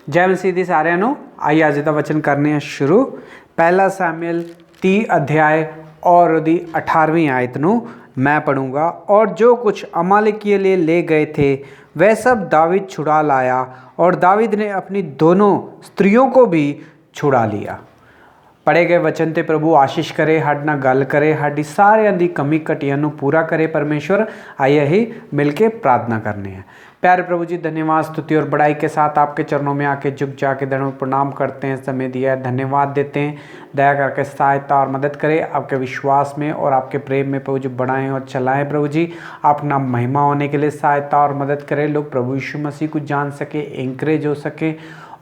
जय मसीह दी सारिਆਂ ਨੂੰ। आइए अज का वचन करने हैं शुरू। पहला सैमुअल 30 अध्याय और उसकी 18वीं आयत ਨੂੰ मैं पढ़ूंगा। और जो कुछ अमालेकियों ले गए थे वह सब दाविद छुड़ा लाया, और दाविद ने अपनी दोनों स्त्रियों को भी छुड़ा लिया। पढ़े गए वचन ते प्रभु आशीष करे, हड नाल गल करे, हड्डी सारिਆਂ ਦੀ कमी घटिया पूरा करे परमेश्वर। आइए ही मिलके प्रार्थना करने हैं। प्यारे प्रभु जी, धन्यवाद स्तुति और बड़ाई के साथ आपके चरणों में आके झुक जाके दंडों प्रणाम करते हैं। समय दिया है, धन्यवाद देते हैं। दया करके सहायता और मदद करें आपके विश्वास में और आपके प्रेम में प्रभु जी बढ़ाएं और चलाएं। प्रभु जी अपना महिमा होने के लिए सहायता और मदद करें। लोग प्रभु यीशु मसीह को जान सके, एंकरेज हो सके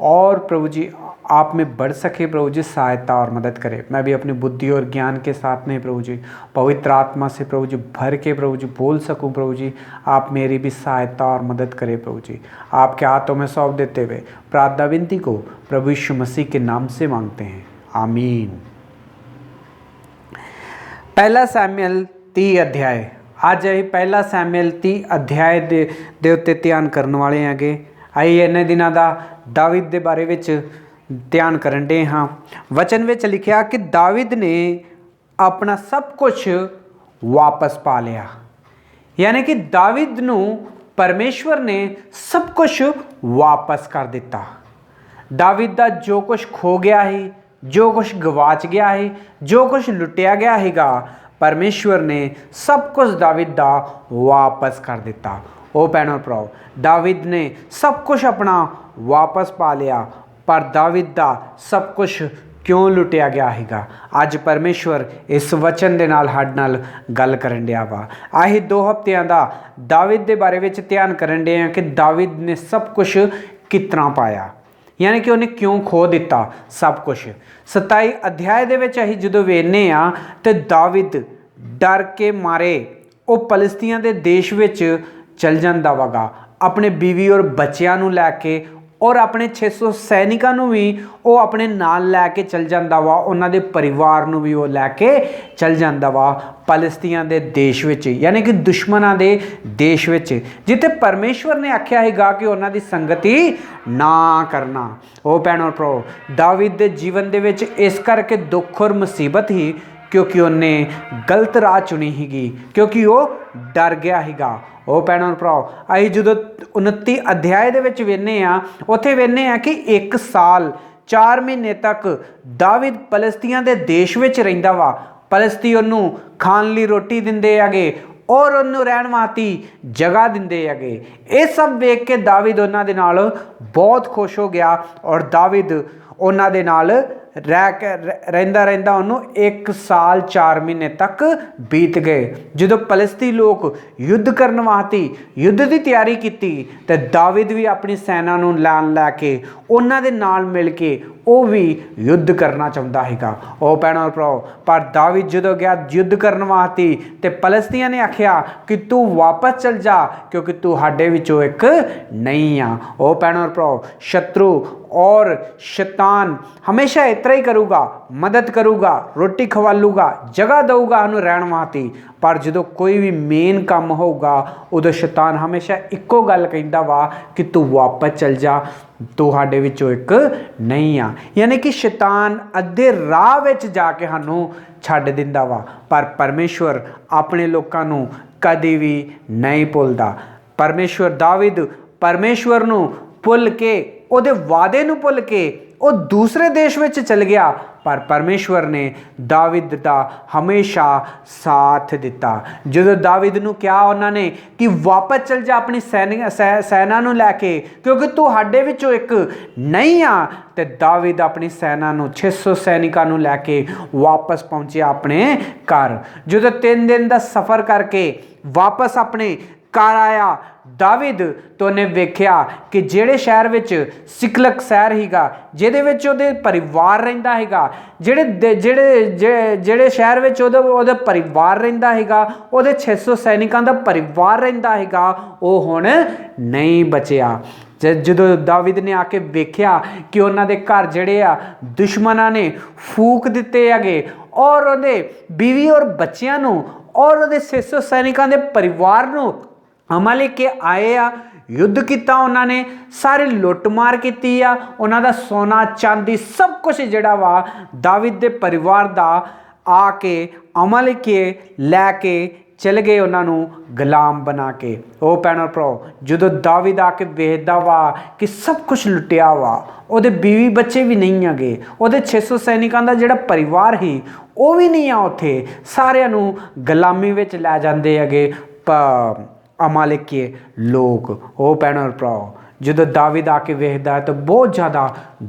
और प्रभु जी आप में बढ़ सके। प्रभु जी सहायता और मदद करें। मैं भी अपनी बुद्धि और ज्ञान के साथ में प्रभु जी पवित्र आत्मा से प्रभु जी भर के प्रभु जी बोल सकूं। प्रभु जी आप मेरी भी सहायता और मदद करें। प्रभु जी आपके हाथों में सौंप देते हुए प्रार्थना विनती को प्रभु यीशु मसीह के नाम से मांगते हैं, आमीन। पहला सैमुअल 30 अध्याय। आज अं पहला सैमुअल 30 अध्याय दे उत्ते ध्यान करने वाले हैगे। आइए इन्ने दिनों का दाविद के बारे में ध्यान करन डे हाँ। वचन में लिखा कि दाविद ने अपना सब कुछ वापस पा लिया, यानी कि दाविद नू परमेश्वर ने सब कुछ वापस कर दिता। दाविद दा जो कुछ खो गया है, जो कुछ गवाच गया है, जो कुछ लुटिया गया हैगा, परमेश्वर ने सब कुछ दाविद दा वापस कर दिता। ओ भैनों भराओ, दाविद ने सब कुछ अपना वापस पा लिया, पर दाविद दा सब कुछ क्यों लुटिया गया हैगा? अज परमेश्वर इस वचन दे नाल हड नाल गल करन दिया वा। आही 2 हफ्तियां दा दाविद दे बारे विच ध्यान करन दे हैं कि दाविद ने सब कुछ कितना पाया, यानी कि उन्हें क्यों खो दिता सब कुछ। 27 अध्याय दे विच असीं जदों वेखने आ ते दाविद डर के मारे वो फलिस्तीन दे देश विच चल जांदा वागा, अपने बीवी और बच्चियां नूं लैके और अपने 600 सैनिकों नूं भी वो अपने नाल लैके चल जांदा वा, उन्हां दे परिवार नूं भी वो लैके चल जांदा वा फलिस्तीन दे देश विच, यानी कि दुश्मनां दे देश विच, जिथे परमेश्वर ने आख्या हैगा कि उन्हां दी संगति ना करना। ओ भैणों भराओ, दाविद दे जीवन दे विच इस करके दुख और मुसीबत ही क्योंकि उन्हें गलत राह चुनी हैगी, क्योंकि वो डर गया हैगा। ओ भैणों भराओ, असीं जदों 29 अध्याय दे विच वेखने आ, उत्थे वेखने आ कि 1 साल 4 महीने तक दाविद फलिस्तीन दे देश विच रहिंदा वा। फलिस्ती उन्हूं खाण लई रोटी दिंदे हैगे और उन्हूं रहण वास्ते जगह दिंदे हैगे। ये सब वेख के दाविद उन्हां दे नाल बहुत खुश हो गया और दाविद उन्हां दे नाल रहिंदा उन्होंने 1 साल 4 महीने तक बीत गए। जो फलिस्ती लोग युद्ध करने वास्ते युद्ध की तैयारी की तो दाविद भी अपनी सेना नूं लैके उन्हां दे नाल मिल के वो भी युद्ध करना चाहता हैगा। ओ भैणों भराओ, पर दाविद जो गया युद्ध करने वास्ते तो फलिस्तीन ने आख्या कि तू वापस चल जा, क्योंकि तू साडे विचों एक नहीं आ। ओ भैणों भराओ, शत्रु और शैतान हमेशा इतना ही करूगा, मदद करूगा, रोटी खवालूगा, जगह दूगा उन्होंने रहने वास्ते, पर जो कोई भी मेन काम होगा उदों शैतान हमेशा इक्को गल कहता वा कि तू वापस चल जा, तू साडे विचों एक नहीं आ। यानी कि शैतान अद्धे राह विच जाके सानू छड्ड दिंदा वा, पर परमेश्वर अपने लोकां नू कदी भी नहीं भुलदा। परमेश्वर दाविद परमेश्वर नू भुल के उहदे वादे नू भुल के वो दूसरे देश में चल गया, पर परमेश्वर ने दाविद का हमेशा साथ दिता। जो दाविद नू क्या उन्होंने कि वापस चल जा अपनी सेना नू लैके, क्योंकि तू साडे विचों एक नहीं आ। ते दाविद अपनी सेना नू 600 सैनिकों नू लैके वापस पहुंचे अपने घर। जो 3 दिन का सफ़र करके वापस अपने घर आया दाविद, तो उन्हें वेख्या कि जेड़े शहर विच सिकलग शहर हीगा, जिहदे विच उहदे परिवार रहिंदा हैगा, जेड़े शहर विच उहदे परिवार रहिंदा हैगा, उहदे 600 सैनिकों का परिवार रहिंदा हैगा, वो हुण नहीं बचिया। जो दाविद ने आके वेख्या कि उन्हां दे घर जिहड़े आ दुश्मनां ने फूक दिते हैगे और उहदे बीवी और बच्चियां नूं और उहदे 600 सैनिकों के परिवार नूं ਅਮਾਲੇਕ ਆਏ ਆ, युद्ध किया उन्होंने, सारी लुटमार की आ, उन्होंने सोना चांदी सब कुछ जिहड़ा वा दाविद के परिवार का आके अमालेक लैके चल गए, उन्होंने गुलाम बना के। ओ भैणों भराओ, जो दाविद आके वेखदा वा कि सब कुछ लुटिया वा, ਉਹਦੇ बीवी बच्चे भी नहीं है, ਉਹਦੇ 600 सैनिकों का ਜਿਹੜਾ परिवार ही वो भी नहीं आ, ਉੱਥੇ ਸਾਰਿਆਂ ਨੂੰ गुलामी ਵਿੱਚ ਲੈ ਜਾਂਦੇ ਹੈਗੇ अमालेकी लोग। वो भैणों भराओ, जो दाविद आके वेखदा है तो बहुत ज़्यादा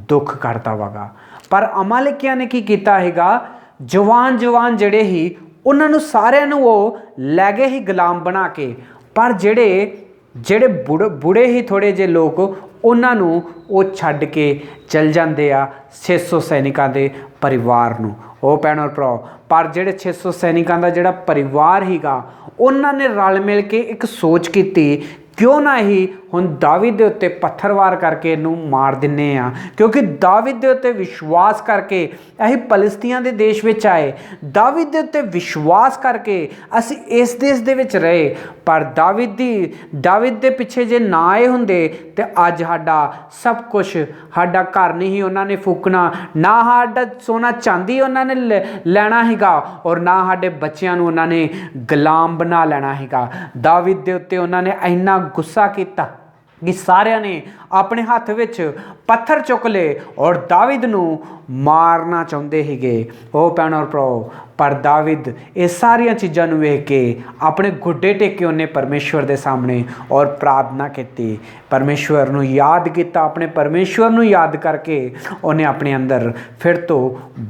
दुख करता वगा। पर अमालेकिया ने की किया हैगा, जवान जवान जड़े ही उन्होंने सारिਆਂ ਨੂੰ वो लै गए ही गुलाम बना के, पर जेड़े जेड़े बुढ़े ही थोड़े जे लोग उन्होंने वो छड्ड के चल जाते आ 600 सैनिकों के परिवार नूं। ਉਹ ਭੈਣੋ ਭਰਾਓ, पर ਜਿਹੜੇ 600 सैनिकों का ਜਿਹੜਾ परिवार हीगा उन्होंने रल मिल के एक सोच की, क्यों ना ही हुण दाविद दे उत्ते पत्थरवार करके इनू मार दिन्ने आ, क्योंकि दाविद दे उत्ते विश्वास करके असीं फलिस्तीन के देश विच आए, दाविद दे उत्ते विश्वास करके असीं इस देश दे विच रहे। पर दाविद दे पिछे जे ना आए हुंदे ते अज साडा सब कुछ, साडा घर नहीं उन्होंने फूकना, ना साडा सोना चांदी उन्होंने लैना हैगा, और ना साडे बच्चिआं नूं उन्होंने गुलाम बना लेना हैगा। दाविद दे उत्ते उन्होंने इन्ना गुस्सा किया कि सारिਆਂ ने अपने हाथ विच पत्थर चुक ले और दाविद नूं मारना चाहुंदे हैगे। ओ भैणों भराओ, पर दाविद ये सारिया चीज़ों नूं वेख के अपने गुड्डे टेके उन्हें परमेश्वर के सामने और प्रार्थना की, परमेश्वर नूं याद किया, अपने परमेश्वर नूं याद करके उन्हें अपने अंदर फिर तो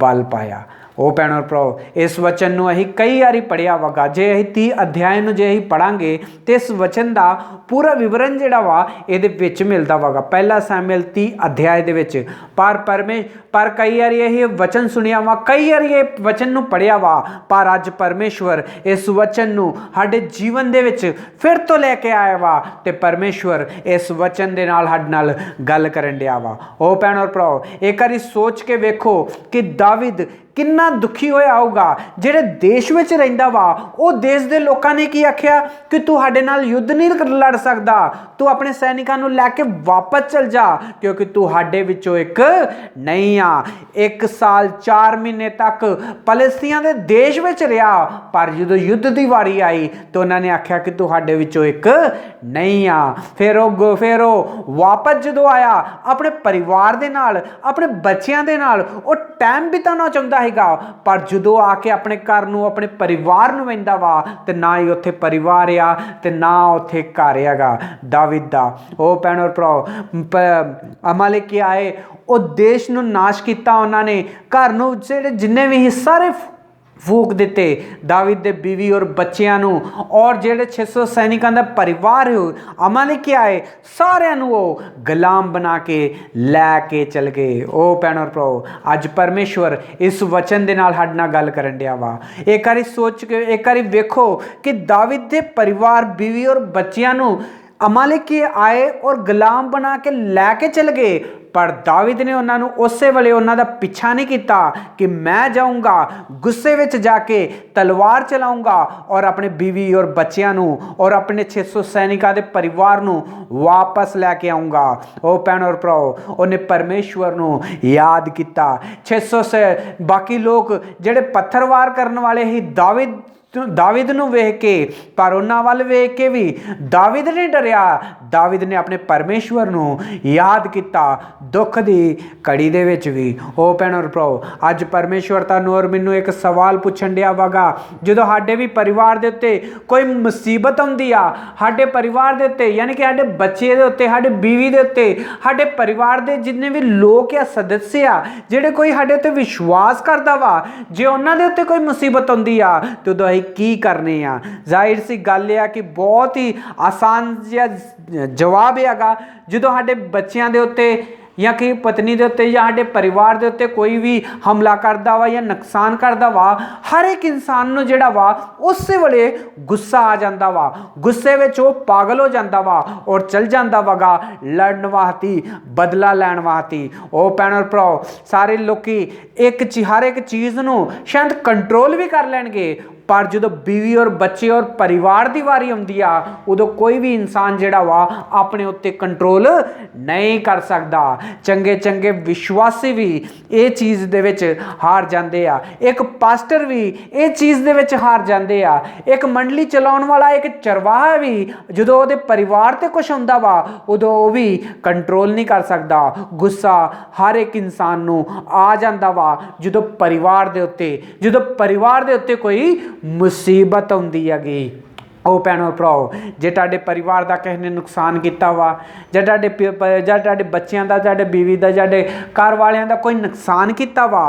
बल पाया। ਉਹ ਭੈਣੋ ਭਰਾਓ, इस वचन ਨੂੰ ਅਸੀਂ कई बारी पढ़िया वगा, जे ਅਸੀਂ 30 अध्याय ਨੂੰ ਜੇ ਅਸੀਂ ਪੜਾਂਗੇ तो इस वचन का पूरा विवरण ਜਿਹੜਾ ਵਾ ਇਹਦੇ ਵਿੱਚ ਮਿਲਦਾ ਵਗਾ, ਪਹਿਲਾ शमूएल 30 अध्याय ਦੇ ਵਿੱਚ। पर कई बारी ਇਹ वचन सुनिया वा, कई बारी ਇਹ वचन ਨੂੰ पढ़िया वा, पर अज परमेश्वर इस वचन ਨੂੰ ਸਾਡੇ जीवन ਦੇ ਵਿੱਚ फिर तो लेके आया वा, ਤੇ परमेश्वर इस वचन ਦੇ ਨਾਲ ਸਾਡੇ ਨਾਲ ਗੱਲ ਕਰਨ ਡਿਆ ਵਾ। ਉਹ ਭੈਣੋ ਭਰਾਓ, ਇੱਕ ਵਾਰੀ सोच के वेखो कि दाविद किन्ना दुखी होया होगा, जेड़े देश विच रहिंदा वा वो देश दे लोकां ने की आख्या कि तू साडे नाल युद्ध नहीं लड़ सकदा, तू अपने सैनिकां नूं लैके वापस चल जा, क्योंकि तू साडे विचों एक नहीं आ। 1 साल 4 महीने तक फलस्तीन दे देश विच रहा, पर जदों युद्ध दी वारी आई तो उन्होंने आख्या कि तू साडे विचों एक नहीं आ। फिर वो वापस जदों आया अपने परिवार दे नाल, अपने बच्चिआं दे नाल वो टाइम बिताना चाहुंदा, पर जो आके अपने घर नूं अपने परिवार नूं वहिंदा वा ते ना ही उत्थे परिवार आ ते ना उत्थे घर हैगा दाविद दा। ओ भैणो भराओ, अमालेकी आए, वो देश नूं नाश किया, उन्होंने घर नूं जिन्ने भी सारे फूक दिते, दाविद दे बीवी और बच्चिआं नूं, और जेड़े 600 सैनिकों का परिवार हो अमालेकी आए सारिਆਂ ਨੂੰ वो गुलाम बना के लैके चल गए। ओ भैणो भराओ, अज परमेश्वर इस वचन दे नाल साडे नाल गल करन दिया वा। एक बारी सोच के एक बारी वेखो कि दाविद दे परिवार बीवी और बच्चिआं नूं अमालेकी आए और गुलाम बना के लैके चल गए, पर दाविद ने उन्होंने उस वेले उन्होंने पिछा नहीं किया कि मैं जाऊँगा गुस्से विच जाके तलवार चलाऊँगा और अपने बीवी और बच्चिआं नूं और अपने 600 सैनिकों के परिवार नूं वापस लैके आऊँगा। ओ भैणो भराओ, उन्हें परमेश्वर नूं याद किया। 600 से बाकी लोग जेड़े पत्थरवार करने वाले ही दाविद नूं वेख के, पर उन्हां वल वेख के भी दाविद नहीं डरिया, दाविद ने अपने परमेश्वर नूं याद किया दुख दी घड़ी दे विच भी। ओ भैणो भराओ, अज परमेश्वर तुहानूं और मैनूं एक सवाल पुछण दिया वगा, जदों साडे भी परिवार दे उत्ते कोई मुसीबत आउंदी आ, साडे परिवार दे उत्ते यानी कि साडे बच्चे दे उत्ते, साडे बीवी दे उत्ते, साडे परिवार दे जिन्ने भी लोग या सदस्य आ जेड़े कोई साडे उत्ते विश्वास करदा वा, जे उन्हां दे उत्ते कोई मुसीबत आउंदी आ ते उदों की करने आ। जाहिर सी गल है कि बहुत ही आसान जिहा जवाब हैगा, जदों साडे बच्चिआं दे उत्ते या कि पत्नी दे उत्ते या साडे परिवार दे उत्ते कोई भी हमला करदा वा या नुकसान करदा वा, हर एक इंसान नूं जिहड़ा वा उस वेले गुस्सा आ जांदा वा, गुस्से विच वो पागल हो जांदा वा और चल जांदा वगा लड़न वास्ते, बदला लैण वास्ते। ओ भैणो भराओ, सारे लोकी हर एक चीज़ नूं शायद कंट्रोल भी कर लैणगे, पर जो बीवी और बच्चे और परिवार की वारी आती आ उदों कोई भी इंसान जिहड़ा वा अपने उत्ते कंट्रोल नहीं कर सकता। चंगे चंगे विश्वासी भी ये चीज़ दे विच हार जाते आ, एक पास्टर भी ये चीज़ दे विच हार जाते आ, एक मंडली चलाउण वाला एक चरवाहा भी जो उहदे परिवार ते कुछ आउंदा वा उदों वो भी कंट्रोल नहीं कर सकता। गुस्सा हर एक इंसान नूं आ जांदा वा जो परिवार दे उत्ते कोई मुसीबत आउंदी हैगी। ओ भैनों भराओ, जे तुहाडे परिवार का किसी ने नुकसान किया वा जां तुहाडे बच्चों का, तुहाडे बीवी का, तुहाडे घर वालियां का कोई नुकसान किया वा,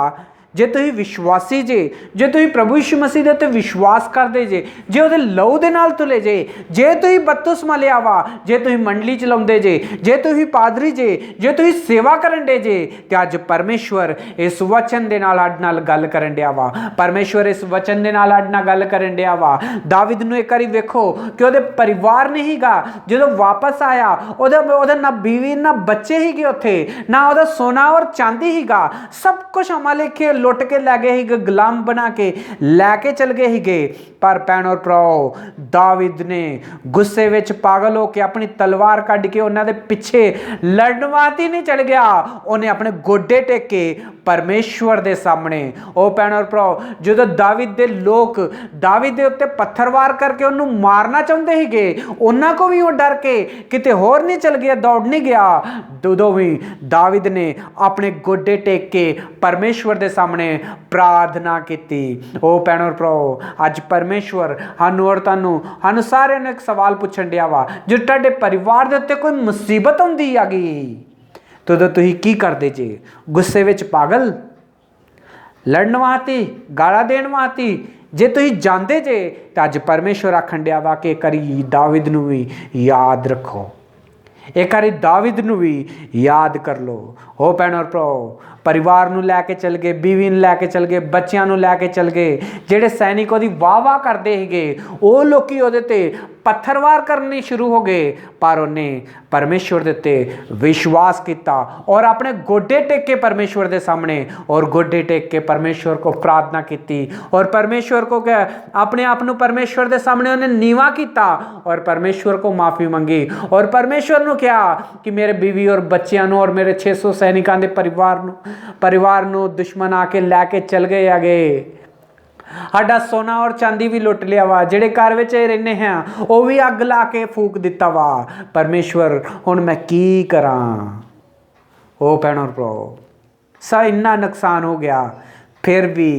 जे तुसीं विश्वासी जे तुसीं प्रभु यीशु मसीह दे उत्ते विश्वास करदे जे उहदे लहू दे नाल तुले जे तुसीं बपतिस्मा लिया वा, जे तुसीं मंडली चलाउंदे जे तुसीं पादरी जे तुसीं सेवा करन दे ते अज परमेश्वर इस वचन दे नाल साडे नाल गल करन दिया वा। परमेश्वर इस वचन दे नाल साडे नाल गल करन दिया वा। दाविद नूं एक वारी वेखो कि उहदे परिवार नहीं हीगा, जदों वापस आया उहदा ना बीवी ना बच्चे हीगे उत्थे, ना उहदा सोना और चांदी हीगा, सब कुछ अमालेकी लुट के लै गए ही, गुलाम बना के लैके चल गए ही। पर भैनों भराओ, दाविद ने गुस्से विच पागल होकर अपनी तलवार कढ़ के उन्हां दे पिछे लड़न वास्ते नहीं चल गया, उन्हें अपने गोडे टेके परमेश्वर दे सामने। ओ भैनों भराओ, जो दाविद दे लोग दाविद दे उत्ते पत्थरवार करके उन्होंने मारना चाहते ही, उन्हां को भी वो डर के किते होर नहीं चल गया, दौड़ नहीं गया, उदों भी दाविद ने अपने गोडे टेक के परमेश्वर दे सामने प्रार्थना की। ओ भैनों भराओ, अज परमेश्वर सानू और सानू सारे एक सवाल पूछन दिया वा, जो तुहाडे परिवार दे उत्ते कोई मुसीबत आउंदी हैगी तो तुसीं की करदे जे? गुस्से विच पागल, लड़न वास्ते, गाला देण वास्ते जे तुसीं जांदे जे तो अज परमेश्वर आखन दिया वा कि एक बारी दाविद नूं भी याद रखो, एक बारी दाविद नूं भी याद कर लो। हो भैनों भराओ, परिवार नूं लैके चल गए, बीवी नूं लैके चल गए, बच्चों नूं लैके चल गए, जिहड़े सैनिक उहदी वाह वाह करते सीगे वो लोकी उहदे ते पत्थरवार करनी शुरू हो गए, पर उन्हें परमेश्वर दे उत्ते विश्वास किया और अपने गोडे टेके परमेश्वर दे सामने, और गोडे टेक के परमेश्वर को प्रार्थना की और परमेश्वर को क्या अपने आप नूं परमेश्वर दे सामने उन्हें नीवा किया और परमेश्वर को माफ़ी मंगी और परमेश्वर नूं कहा कि मेरे बीवी और बच्चों नूं और मेरे 600 सैनिकों के परिवार नूं दुश्मन आके लैके चल गए आगे, साडा सोना और चांदी भी लुट लिया वा, जिहड़े घर विच रहने हैं वो भी अग ला के फूक दिता वा। परमेश्वर हुण मैं की करां? ओ भैनों भराओ, सा इन्ना नुकसान हो गया, फिर भी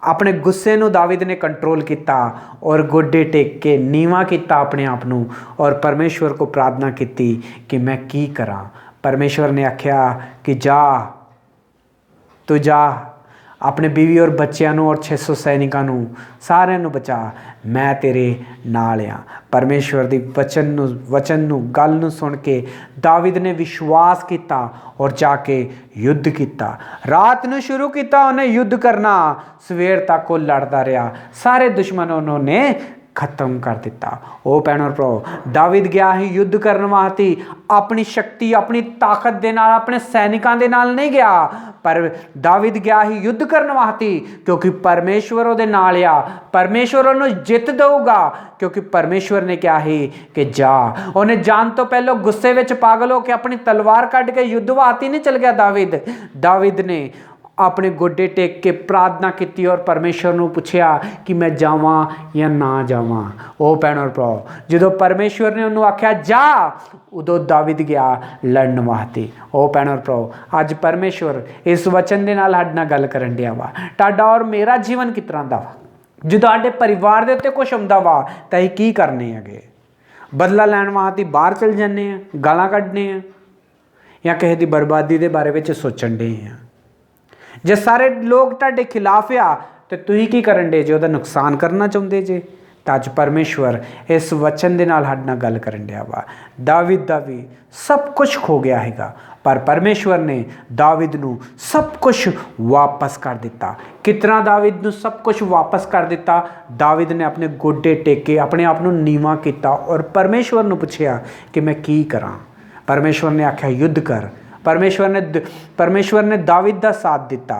अपने गुस्से नूं दाविद ने कंट्रोल किया और गोडे टेक के नीवा किया अपने आप नूं और परमेश्वर को प्रार्थना की कि मैं की करां। परमेश्वर ने आख्या कि जा, तू जा, अपने बीवी और बच्चों और 600 सैनिकों सारिਆਂ ਨੂੰ बचा, मैं तेरे नाल आ। परमेश्वर की वचन गल नूं सुन के दाविद ने विश्वास किया और जाके युद्ध किया। रात नूं शुरू किया उन्हें युद्ध करना, सवेर तक वो लड़ता रहा, सारे दुश्मन उन्होंने खत्म कर दिता। ओ भैनों भराओ, दाविद गया ही युद्ध करने वास्ते अपनी शक्ति अपनी ताकत दे नाल अपने सैनिकों दे नाल नहीं गया, पर दाविद गया ही युद्ध करने वास्ते क्योंकि परमेश्वर उहदे नाल आ, परमेश्वर उन्हें जित देगा क्योंकि परमेश्वर ने कहा ही कि जा। उन्हें जान तो पहले गुस्से विच पागल होकर अपनी तलवार कढ़ के युद्ध वास्ते नहीं चल गया। दाविद ने अपने गोडे टेक के प्रार्थना की और परमेश्वर नूं पुछया कि मैं जावां या ना जावां। ओ भैनों भराओ, जो परमेश्वर ने उन्होंने आख्या जा, उदों दाविद गया लड़न वास्ते। ओ भैनों भराओ, अज परमेश्वर इस वचन दे नाल साडे नाल गल करन दिया वा। तुहाडा और मेरा जीवन किस तरह दा वा? जो तुहाडे परिवार दे उत्ते कुछ आउंदा वा तां असीं की करने हैगे? बदला लैण वास्ते बाहर चल जाने आ, गालां कड्ढने आ, या किसी दी बर्बादी दे बारे विच सोचण डे आ? जे सारे लोग तुहाडे खिलाफ आ तो तुसीं की करन डे जे? उहदा नुकसान करना चाहुंदे जे? तो अज परमेश्वर इस वचन दे नाल साडे नाल गल करन दिया वा। दाविद दा भी सब कुछ खो गया हैगा, पर परमेश्वर ने दाविद नूं सब कुछ वापस कर दिता। कितना दाविद नूं सब कुछ वापस कर दिता? दाविद ने अपने गोडे टेके अपने आप नूं नीवा किया और परमेश्वर नूं पुछया कि मैं की करां। परमेश्वर ने आख्या युद्ध कर। परमेश्वर ने दाविद का साथ दिता।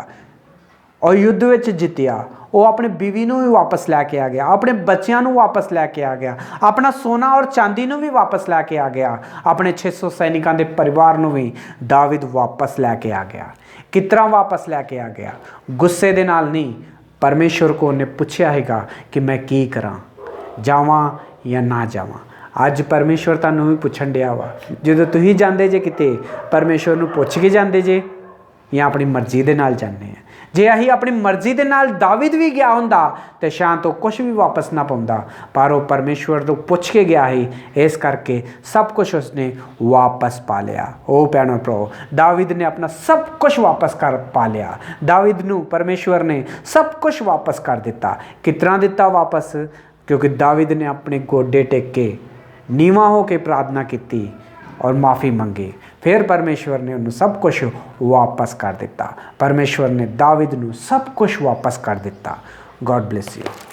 ਔਰ ਯੁੱਧ ਵਿੱਚ ਜਿੱਤਿਆ। ਉਹ ਆਪਣੀ ਬੀਵੀ ਨੂੰ ਵੀ ਵਾਪਸ ਲੈ ਕੇ ਆ ਗਿਆ, ਆਪਣੇ ਬੱਚਿਆਂ ਨੂੰ ਵਾਪਸ ਲੈ ਕੇ ਆ ਗਿਆ, ਆਪਣਾ ਸੋਨਾ ਔਰ ਚਾਂਦੀ ਨੂੰ ਵੀ ਵਾਪਸ ਲੈ ਕੇ ਆ ਗਿਆ, ਆਪਣੇ 600 ਸੈਨਿਕਾਂ ਦੇ ਪਰਿਵਾਰ ਨੂੰ ਵੀ ਦਾਵਿਦ ਵਾਪਸ ਲੈ ਕੇ ਆ ਗਿਆ। ਕਿਸ ਤਰ੍ਹਾਂ ਵਾਪਸ ਲੈ ਕੇ ਆ ਗਿਆ? ਗੁੱਸੇ ਦੇ ਨਾਲ ਨਹੀਂ, ਪਰਮੇਸ਼ਵਰ ਕੋ ਉਹਨੇ ਪੁੱਛਿਆ ਹੈਗਾ ਕਿ ਮੈਂ ਕੀ ਕਰਾਂ, ਜਾਵਾਂ ਜਾਂ ਨਾ ਜਾਵਾਂ। ਅੱਜ ਪਰਮੇਸ਼ਵਰ ਤੁਹਾਨੂੰ ਵੀ ਪੁੱਛਣ ਡਿਆ ਵਾ। ਜਦੋਂ ਤੁਸੀਂ ਜਾਂਦੇ ਜੇ ਕਿਤੇ, ਪਰਮੇਸ਼ਵਰ ਨੂੰ ਪੁੱਛ ਕੇ ਜਾਂਦੇ ਜੇ ਜਾਂ ਆਪਣੀ ਮਰਜ਼ੀ ਦੇ ਨਾਲ ਜਾਂਦੇ ਆ? ਜੇ ਅਸੀਂ ਆਪਣੀ ਮਰਜ਼ੀ ਦੇ ਨਾਲ ਦਾਵਿਦ ਵੀ ਗਿਆ ਹੁੰਦਾ ਤੇ ਸ਼ਾਇਦ ਤੋਂ ਕੁਝ ਵੀ ਵਾਪਸ ਨਾ ਪਾਉਂਦਾ, ਪਰ ਉਹ ਪਰਮੇਸ਼ਵਰ ਤੋਂ ਪੁੱਛ ਕੇ ਗਿਆ ਸੀ, ਇਸ ਕਰਕੇ ਸਭ ਕੁਝ ਉਸਨੇ ਵਾਪਸ ਪਾ ਲਿਆ। ਉਹ ਭੈਣੋ ਭਰਾਵੋ, ਦਾਵਿਦ ਨੇ ਆਪਣਾ ਸਭ ਕੁਝ ਵਾਪਸ ਕਰ ਪਾ ਲਿਆ। ਦਾਵਿਦ ਨੂੰ ਪਰਮੇਸ਼ਵਰ ਨੇ ਸਭ ਕੁਝ ਵਾਪਸ ਕਰ ਦਿੱਤਾ। ਕਿਸ ਤਰ੍ਹਾਂ ਦਿੱਤਾ ਵਾਪਸ? ਕਿਉਂਕਿ ਦਾਵਿਦ ਨੇ ਆਪਣੇ ਗੋਡੇ ਟੇਕ ਕੇ ਨੀਵਾਂ ਹੋ ਕੇ ਪ੍ਰਾਰਥਨਾ ਕੀਤੀ ਔਰ ਮਾफ़ी ਮੰਗੀ। ਫਿਰ ਪਰਮੇਸ਼ਵਰ ਨੇ ਉਹਨੂੰ ਸਭ ਕੁਝ ਵਾਪਸ ਕਰ ਦਿੱਤਾ। ਪਰਮੇਸ਼ਵਰ ਨੇ ਦਾਵਿਦ ਨੂੰ ਸਭ ਕੁਝ ਵਾਪਸ ਕਰ ਦਿੱਤਾ। God bless you.